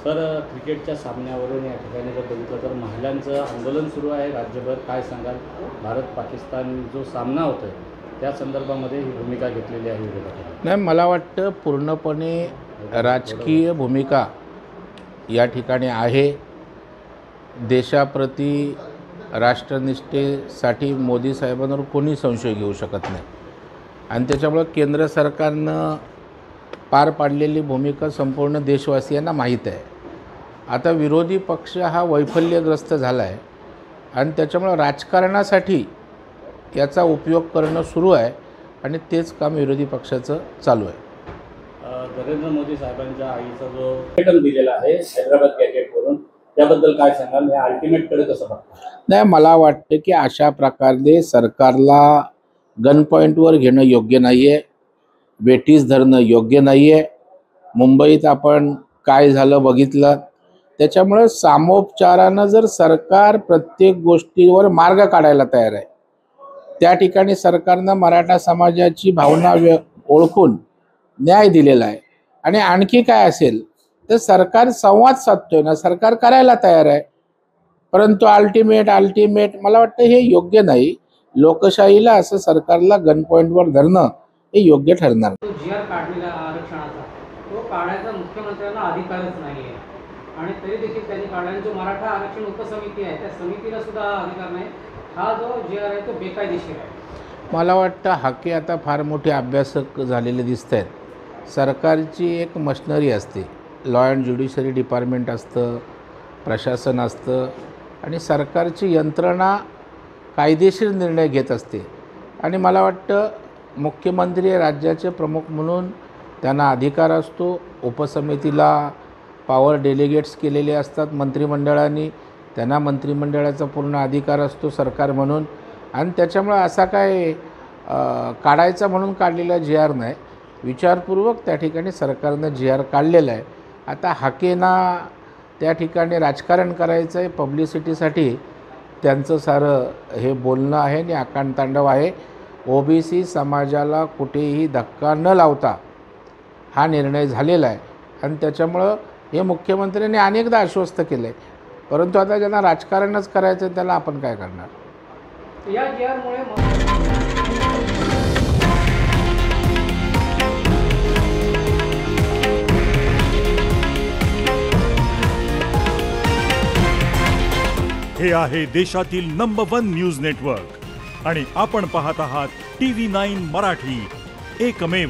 Sir, क्रिकेटच्या सामन्यावरून या ठिकाणी जर बघितलं तर महिलांचं आंदोलन सुरू आहे राज्यभर. काय सांगाल? भारत पाकिस्तान जो सामना होतोय त्या संदर्भामध्ये ही भूमिका घेतलेली आहे विरोधकांनी. नाही, मला वाटतं पूर्णपणे राजकीय भूमिका या ठिकाणी आहे. देशाप्रती राष्ट्रनिष्ठेसाठी मोदी साहेबांवर कोणी संशय घेऊ शकत नाही आणि त्याच्यामुळे केंद्र सरकारनं पार पाडलेली भूमिका संपूर्ण देशवासियांना माहीत आहे. आता विरोधी पक्ष हा वैफल्यग्रस्त झाला आहे आणि त्याच्यामुळे राजकारणासाठी याचा उपयोग करणं सुरू आहे आणि तेच काम विरोधी पक्षाचं चालू आहे. नरेंद्र मोदी साहेबांच्या आईचा जो अल्टिमेटम दिलेला आहे हैदराबाद गॅजेटवरून, त्याबद्दल काय सांगाल? या अल्टिमेटकडे कसं बघता? नाही, मला वाटतं की अशा प्रकारे सरकारला गन पॉईंटवर घेणं योग्य नाही आहे, वेठीस धरणं योग्य नाही आहे. मुंबईत आपण काय झालं बघितलं. त्याच्यामुळं सामोपचारानं जर सरकार प्रत्येक गोष्टीवर मार्ग काढायला तयार आहे, त्या ठिकाणी सरकारनं मराठा समाजाची भावना ओळखून न्याय दिलेला आहे. आणि आणखी काय असेल तर सरकार संवाद साधतोय ना, सरकार करायला तयार आहे. परंतु अल्टिमेट मला वाटतं हे योग्य नाही. लोकशाहीला असं सरकारला गन पॉईंटवर धरणं हे योग्य ठरणार. तो जी.आर. काढलेला आरक्षणाचा तो काढायचा मुख्यमंत्र्यांना अधिकारच नाही आहे आणि तरी देखील त्यांनी काढला. जो मराठा आरक्षण उपसमिती आहे त्या समितीला सुद्धा अधिकार नाही. हा जो जी.आर. आहे तो बेकायदेशीर आहे. मला वाटतं हाके आता फार मोठे अभ्यासक झालेले दिसत आहेत. सरकारची एक मशिनरी असते, लॉ अँड ज्युडिशरी डिपार्टमेंट असतं, प्रशासन असतं आणि सरकारची यंत्रणा कायदेशीर निर्णय घेत असते. आणि मला वाटतं मुख्यमंत्री राज्याचे प्रमुख म्हणून त्यांना अधिकार असतो. उपसमितीला पॉवर डेलिगेट्स केलेले असतात मंत्रिमंडळाने, त्यांना मंत्रिमंडळाचा पूर्ण अधिकार असतो सरकार म्हणून. आणि त्याच्यामुळे असा काय काढायचा म्हणून काढलेला जी.आर. नाही, विचारपूर्वक त्या ठिकाणी सरकारनं जी.आर. काढलेला आहे. आता हाकेना त्या ठिकाणी राजकारण करायचं आहे, पब्लिसिटीसाठी त्यांचं सारं हे बोलणं आहे आणि आकांडतांडव आहे. ओबीसी समाजाला कुठेही धक्का न लावता हा निर्णय झालेला आहे आणि त्याच्यामुळं हे मुख्यमंत्र्यांनी अनेकदा आश्वस्त केलं आहे. परंतु आता ज्यांना राजकारणच करायचं आहे त्याला आपण काय करणार? या जी.आर.मुळे हे आहे देशातील नंबर 1 न्यूज नेटवर्क आणि आपण पाहत आहात TV9 मराठी, एकमेव.